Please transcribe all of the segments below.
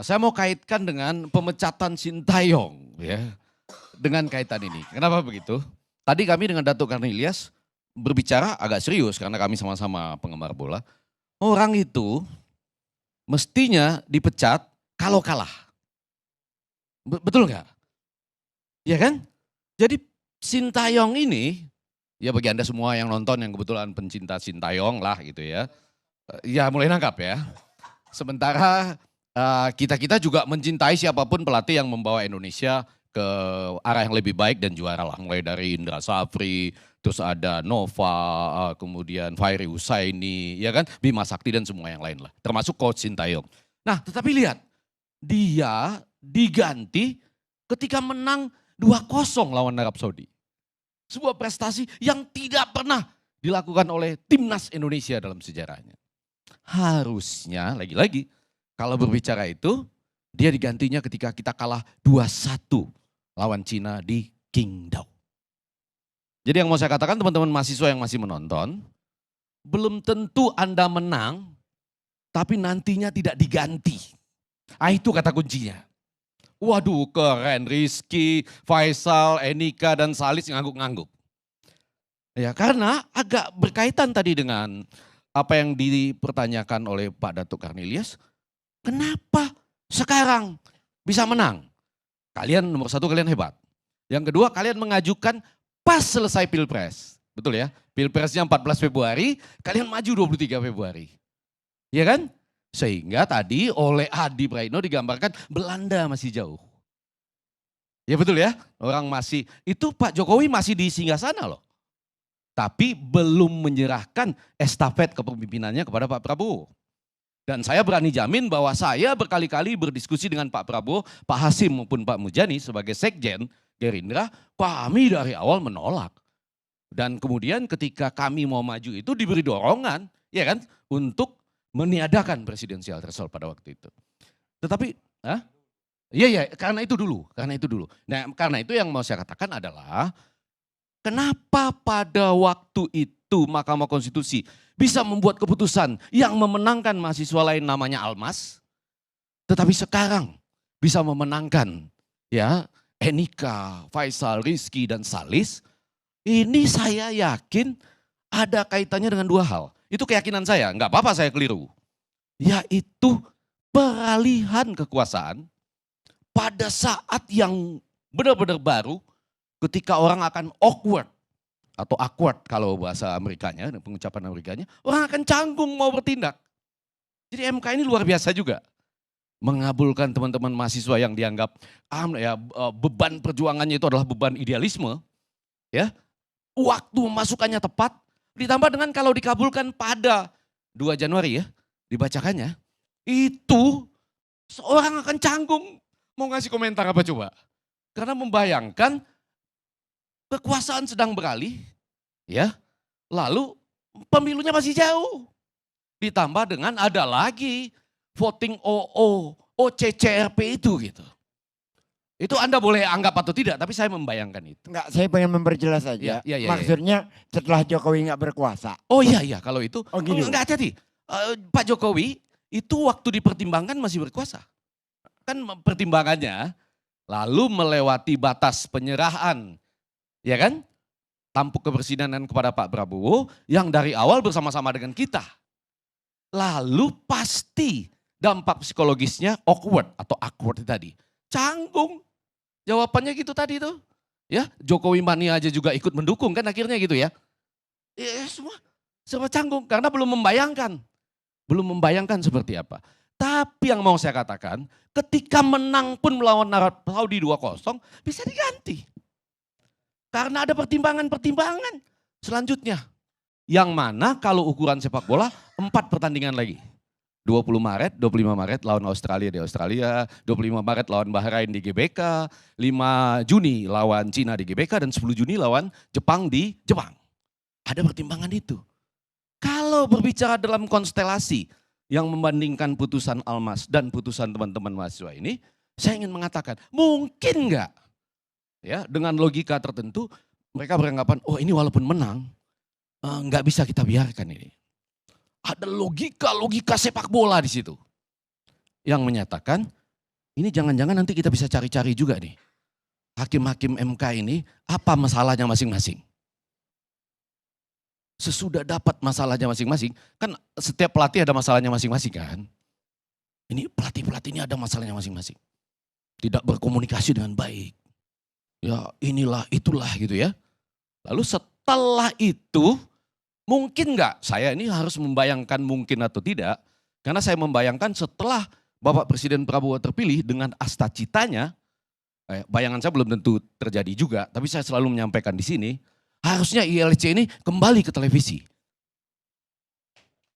Saya mau kaitkan dengan pemecatan Sintayong ya. Dengan kaitan ini. Kenapa begitu? Tadi kami dengan Datuk Karnilias berbicara agak serius karena kami sama-sama penggemar bola. Orang itu mestinya dipecat kalau kalah. Betul nggak? Ya kan? Jadi Sintayong ini, ya bagi Anda semua yang nonton yang kebetulan pencinta Sintayong lah gitu ya. Ya mulai nangkap ya. Sementara kita-kita juga mencintai siapapun pelatih yang membawa Indonesia ke arah yang lebih baik dan juara lah. Mulai dari Indra Safri, terus ada Nova, kemudian Fahri Husaini, ya kan, Bima Sakti dan semua yang lain lah. Termasuk Coach Sintayong. Nah tetapi lihat, dia diganti ketika menang 2-0 lawan Arab Saudi. Sebuah prestasi yang tidak pernah dilakukan oleh timnas Indonesia dalam sejarahnya. Harusnya lagi-lagi kalau berbicara itu dia digantinya ketika kita kalah 2-1 lawan Cina di Qingdao. Jadi yang mau saya katakan teman-teman mahasiswa yang masih menonton, belum tentu Anda menang tapi nantinya tidak diganti. Itu kata kuncinya. Waduh keren, Rizky, Faisal, Enika dan Salis ngangguk-ngangguk. Ya karena agak berkaitan tadi dengan apa yang dipertanyakan oleh Pak Datuk Karnilias. Kenapa sekarang bisa menang? Kalian nomor satu kalian hebat. Yang kedua kalian mengajukan pas selesai Pilpres. Betul ya? Pilpresnya 14 Februari, kalian maju 23 Februari. Ya kan? Sehingga tadi oleh Adi Praitno digambarkan Belanda masih jauh. Ya betul ya, orang masih, itu Pak Jokowi masih di singgasana loh. Tapi belum menyerahkan estafet kepemimpinannya kepada Pak Prabowo. Dan saya berani jamin bahwa saya berkali-kali berdiskusi dengan Pak Prabowo, Pak Hasim maupun Pak Mujani sebagai sekjen Gerindra, kami dari awal menolak. Dan kemudian ketika kami mau maju itu diberi dorongan, ya kan, untuk meniadakan presidensial threshold pada waktu itu. Tetapi, iya karena itu dulu. Nah karena itu yang mau saya katakan adalah kenapa pada waktu itu Mahkamah Konstitusi bisa membuat keputusan yang memenangkan mahasiswa lain namanya Almas, tetapi sekarang bisa memenangkan ya Enika, Faisal, Rizky dan Salis. Ini saya yakin ada kaitannya dengan dua hal. Itu keyakinan saya, nggak apa-apa saya keliru. Yaitu peralihan kekuasaan pada saat yang benar-benar baru ketika orang akan awkward atau awkward kalau bahasa Amerikanya, pengucapan Amerikanya, orang akan canggung mau bertindak. Jadi MK ini luar biasa juga. Mengabulkan teman-teman mahasiswa yang dianggap beban perjuangannya itu adalah beban idealisme. Ya, waktu memasukkannya tepat, ditambah dengan kalau dikabulkan pada 2 Januari ya, dibacakannya, itu seorang akan canggung mau ngasih komentar apa coba. Karena membayangkan kekuasaan sedang beralih, ya, lalu pemilunya masih jauh. Ditambah dengan ada lagi voting OCCRP itu gitu. Itu Anda boleh anggap atau tidak, tapi saya membayangkan itu. Enggak, saya pengen memperjelas aja. Maksudnya setelah Jokowi nggak berkuasa. Oh iya, kalau itu. Oh gitu. Enggak jadi. Pak Jokowi itu waktu dipertimbangkan masih berkuasa. Kan pertimbangannya lalu melewati batas penyerahan, ya kan? Tampuk kepresidenan kepada Pak Prabowo yang dari awal bersama-sama dengan kita. Lalu pasti dampak psikologisnya awkward tadi. Canggung. Jawabannya gitu tadi tuh. Ya, Jokowi mania aja juga ikut mendukung kan akhirnya gitu ya. Ya semua canggung karena belum membayangkan seperti apa. Tapi yang mau saya katakan, ketika menang pun melawan Arab Saudi 2-0 bisa diganti. Karena ada pertimbangan-pertimbangan selanjutnya. Yang mana kalau ukuran sepak bola 4 pertandingan lagi. 25 Maret lawan Australia di Australia, 25 Maret lawan Bahrain di GBK, 5 Juni lawan Cina di GBK, dan 10 Juni lawan Jepang di Jepang. Ada pertimbangan itu. Kalau berbicara dalam konstelasi yang membandingkan putusan Almas dan putusan teman-teman mahasiswa ini, saya ingin mengatakan mungkin enggak ya dengan logika tertentu mereka beranggapan oh ini walaupun menang enggak bisa kita biarkan ini. Ada logika sepak bola di situ yang menyatakan ini jangan-jangan nanti kita bisa cari-cari juga nih. Hakim-hakim MK ini apa masalahnya masing-masing. Sesudah dapat masalahnya masing-masing, kan setiap pelatih ada masalahnya masing-masing kan. Ini pelatih-pelatih ini ada masalahnya masing-masing. Tidak berkomunikasi dengan baik. Ya inilah, itulah gitu ya. Lalu setelah itu, mungkin nggak, saya ini harus membayangkan mungkin atau tidak. Karena saya membayangkan setelah Bapak Presiden Prabowo terpilih dengan asta citanya, bayangan saya belum tentu terjadi juga, tapi saya selalu menyampaikan di sini, harusnya ILC ini kembali ke televisi.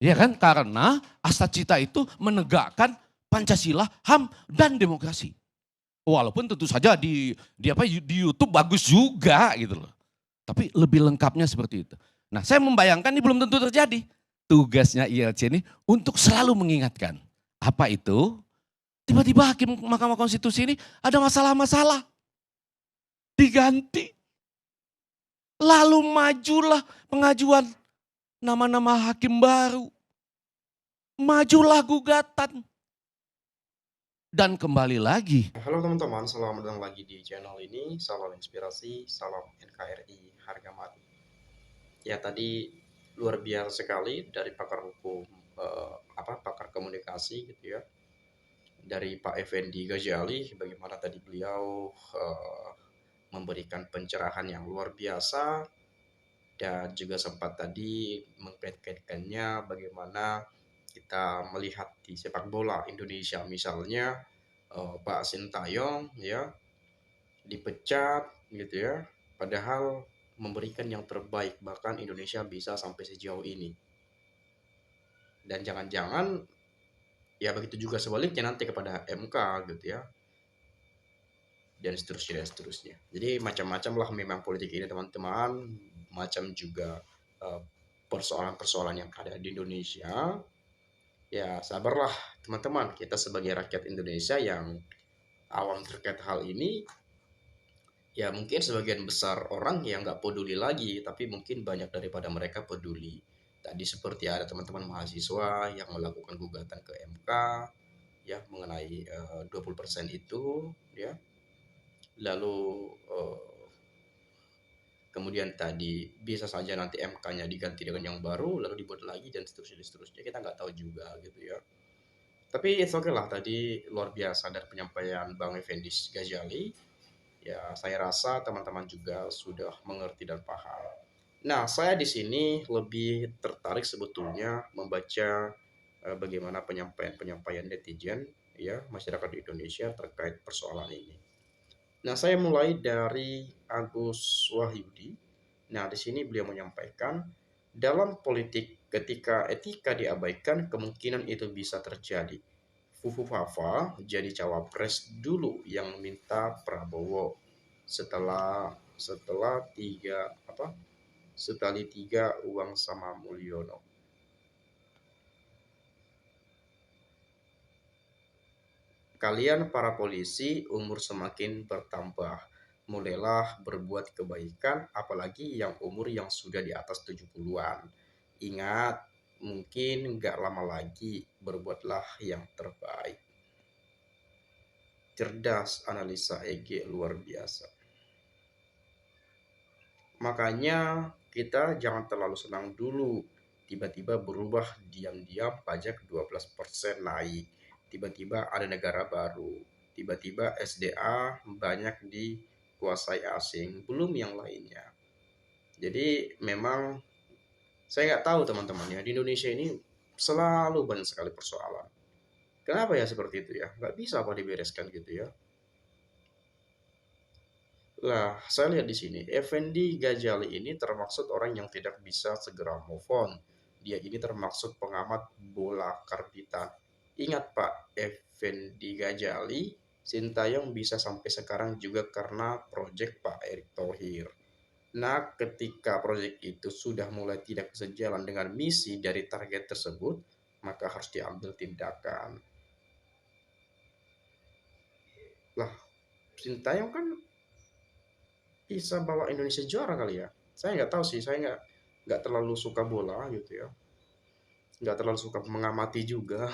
Ya kan, karena asta cita itu menegakkan Pancasila, HAM, dan demokrasi. Walaupun tentu saja di YouTube bagus juga gitu loh. Tapi lebih lengkapnya seperti itu. Nah saya membayangkan ini belum tentu terjadi. Tugasnya ILC ini untuk selalu mengingatkan. Apa itu? Tiba-tiba hakim Mahkamah Konstitusi ini ada masalah-masalah. Diganti. Lalu majulah pengajuan nama-nama hakim baru. Majulah gugatan. Dan kembali lagi. Halo teman-teman, selamat datang lagi di channel ini. Salam inspirasi, salam NKRI harga mati. Ya tadi luar biasa sekali dari pakar hukum, pakar komunikasi gitu ya. Dari Pak Effendi Ghazali, bagaimana tadi beliau memberikan pencerahan yang luar biasa. Dan juga sempat tadi mengkait-kaitkannya bagaimana kita melihat di sepak bola Indonesia misalnya Pak Sintayong ya dipecat gitu ya, padahal memberikan yang terbaik, bahkan Indonesia bisa sampai sejauh ini. Dan jangan-jangan ya begitu juga sebaliknya nanti kepada MK gitu ya, dan seterusnya. Jadi macam-macam lah memang politik ini teman-teman, macam juga persoalan-persoalan yang ada di Indonesia. Ya sabarlah teman-teman, kita sebagai rakyat Indonesia yang awam terkait hal ini, ya mungkin sebagian besar orang yang nggak peduli lagi, tapi mungkin banyak daripada mereka peduli. Tadi seperti ada teman-teman mahasiswa yang melakukan gugatan ke MK ya mengenai 20% itu ya. Lalu kemudian tadi bisa saja nanti MK-nya diganti dengan yang baru, lalu dibuat lagi dan seterusnya. Kita nggak tahu juga gitu ya. Tapi it's okay lah, tadi luar biasa dari penyampaian Bang Effendi Ghazali. Ya, saya rasa teman-teman juga sudah mengerti dan paham. Nah, saya di sini lebih tertarik sebetulnya membaca bagaimana penyampaian netizen ya masyarakat di Indonesia terkait persoalan ini. Nah, saya mulai dari Agus Wahyudi. Nah, di sini beliau menyampaikan, dalam politik ketika etika diabaikan, kemungkinan itu bisa terjadi. Fufu Fafa jadi cawapres dulu yang meminta Prabowo setelah tiga uang sama Mulyono. Kalian para polisi umur semakin bertambah, mulailah berbuat kebaikan, apalagi yang umur yang sudah di atas 70-an. Ingat, mungkin nggak lama lagi, berbuatlah yang terbaik. Cerdas analisa EG luar biasa. Makanya kita jangan terlalu senang dulu. Tiba-tiba berubah diam-diam pajak 12% naik. Tiba-tiba ada negara baru. Tiba-tiba SDA banyak dikuasai asing. Belum yang lainnya. Jadi memang saya nggak tahu teman-teman ya. Di Indonesia ini selalu banyak sekali persoalan. Kenapa ya seperti itu ya? Nggak bisa apa dibereskan gitu ya. Lah, saya lihat di sini, Effendi Ghazali ini termaksud orang yang tidak bisa segera move on. Dia ini termaksud pengamat bola karbitan. Ingat Pak, Effendi Ghazali, Sintayong bisa sampai sekarang juga karena proyek Pak Erick Thohir. Nah, ketika proyek itu sudah mulai tidak sejalan dengan misi dari target tersebut, maka harus diambil tindakan. Lah, Sintayong kan bisa bawa Indonesia juara kali ya. Saya nggak tahu sih, saya nggak terlalu suka bola gitu ya, nggak terlalu suka mengamati juga.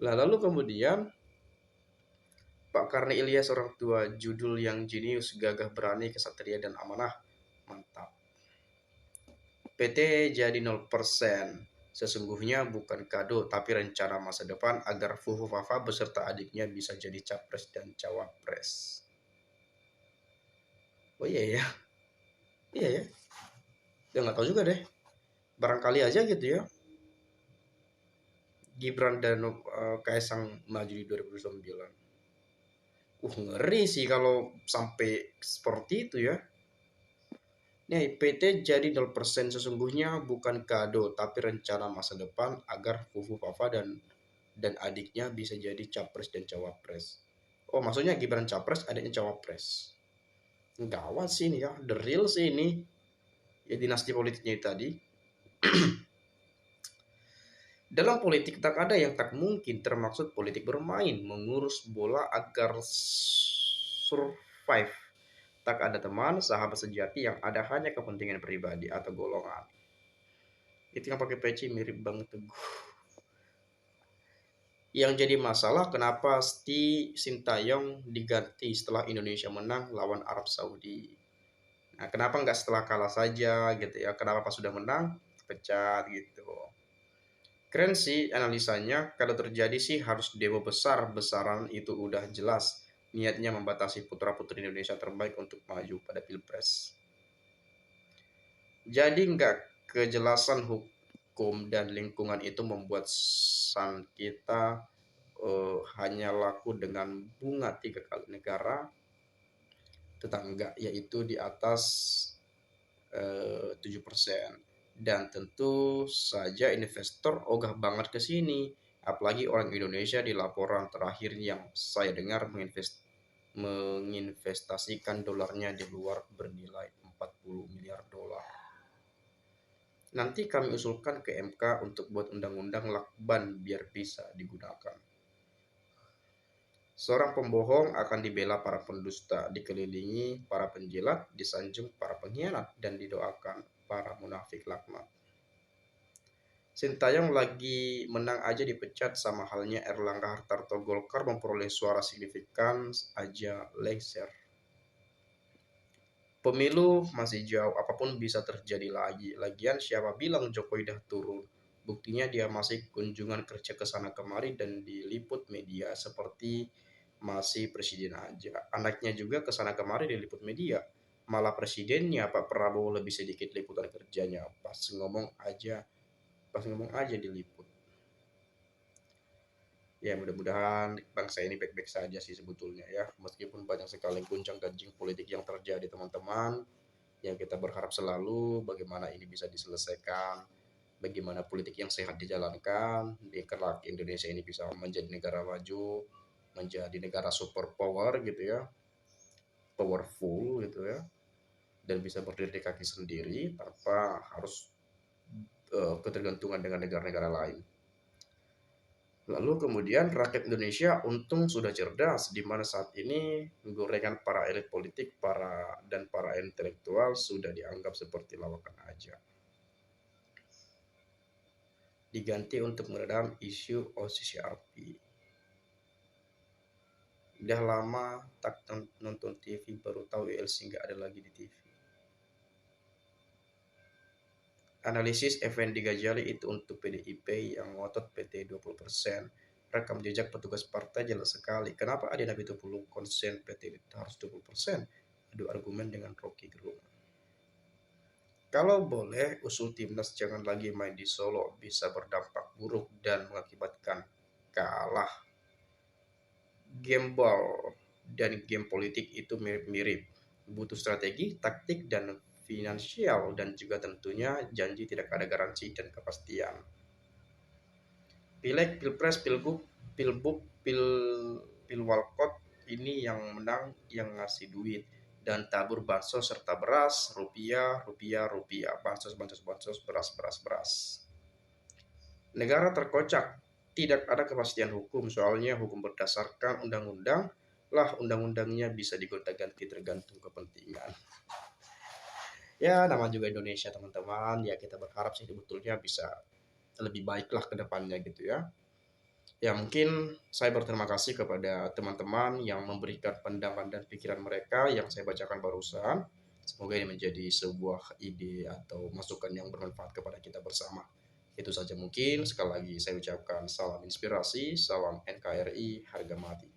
Lah lalu kemudian Pak Karni Ilyas orang tua, judul yang jenius, gagah berani, kesatria dan amanah. Mantap. PT jadi 0%. Sesungguhnya bukan kado, tapi rencana masa depan agar Fufu Fafa beserta adiknya bisa jadi capres dan cawapres. Oh iya ya, iya ya. Ya nggak tahu juga deh. Barangkali aja gitu ya. Gibran dan Kaisang maju di 2009. Ngeri sih kalau sampai seperti itu ya. Nih, PT jadi 0% sesungguhnya bukan kado, tapi rencana masa depan agar Fufu Fafa dan adiknya bisa jadi capres dan cawapres. Oh, maksudnya Gibran capres, adiknya cawapres. Gawat sih ini ya, the real sih ini. Ya dinasti politiknya tadi. Dalam politik tak ada yang tak mungkin, termaksud politik bermain, mengurus bola agar survive. Tak ada teman, sahabat sejati, yang ada hanya kepentingan pribadi atau golongan. Itu yang pakai peci mirip banget Teguh. Yang jadi masalah kenapa Sintayong diganti setelah Indonesia menang lawan Arab Saudi. Nah, kenapa nggak setelah kalah saja gitu ya? Kenapa pas sudah menang pecat gitu? Keren sih analisanya. Kalau terjadi sih harus demo besar-besaran, itu udah jelas. Niatnya membatasi putra-putri Indonesia terbaik untuk maju pada Pilpres. Jadi nggak kejelasan hukum dan lingkungan itu membuat san kita hanya laku dengan bunga 3 kali negara tetangga, yaitu di atas 7%. Dan tentu saja investor ogah banget ke sini. Apalagi orang Indonesia di laporan terakhir yang saya dengar menginvestasikan dolarnya di luar bernilai 40 miliar dolar. Nanti kami usulkan ke MK untuk buat undang-undang lakban biar bisa digunakan. Seorang pembohong akan dibela para pendusta, dikelilingi para penjilat, disanjung para pengkhianat, dan didoakan para munafik laknat. Sintayong lagi menang aja dipecat, sama halnya Erlangga Hartarto Golkar memperoleh suara signifikan aja lengser. Pemilu masih jauh, apapun bisa terjadi lagi. Lagian siapa bilang Jokowi dah turun? Buktinya dia masih kunjungan kerja ke sana kemari dan diliput media seperti masih presiden aja. Anaknya juga ke sana kemari diliput media. Malah presidennya Pak Prabowo lebih sedikit liputan kerjanya. Pas ngomong aja diliput. Ya mudah-mudahan bangsa ini baik-baik saja sih sebetulnya ya. Meskipun banyak sekali guncang-ganjing politik yang terjadi teman-teman. Yang kita berharap selalu bagaimana ini bisa diselesaikan. Bagaimana politik yang sehat dijalankan. Di kelak Indonesia ini bisa menjadi negara maju. Menjadi negara super power gitu ya. Powerful gitu ya. Dan bisa berdiri di kaki sendiri tanpa harus ketergantungan dengan negara-negara lain. Lalu kemudian rakyat Indonesia untung sudah cerdas, di mana saat ini gorengan para elit politik dan para intelektual sudah dianggap seperti lawakan aja. Diganti untuk meredam isu OCCRP. Udah lama tak nonton TV, baru tahu ILC nggak ada lagi di TV. Analisis Effendi Ghazali itu untuk PDIP yang ngotot PT 20%. Rekam jejak petugas partai jelas sekali. Kenapa Adi Nabi itu perlu konsen PT harus 20%? Adu argumen dengan Rocky Gerung. Kalau boleh, usul timnas jangan lagi main di Solo, bisa berdampak buruk dan mengakibatkan kalah. Game ball dan game politik itu mirip-mirip. Butuh strategi, taktik, dan finansial, dan juga tentunya janji tidak ada garansi dan kepastian. Pileg, pilpres, pilbuk, pilwalkot ini yang menang yang ngasih duit dan tabur bansos serta beras, rupiah, bansos, beras. Negara terkocak, tidak ada kepastian hukum, soalnya hukum berdasarkan undang-undang, lah undang-undangnya bisa digonta-ganti tergantung kepentingan. Ya nama juga Indonesia teman-teman, ya kita berharap sih sebetulnya bisa lebih baiklah ke depannya gitu ya. Ya mungkin saya berterima kasih kepada teman-teman yang memberikan pandangan dan pikiran mereka yang saya bacakan barusan. Semoga ini menjadi sebuah ide atau masukan yang bermanfaat kepada kita bersama. Itu saja mungkin. Sekali lagi saya ucapkan salam inspirasi, salam NKRI, harga mati.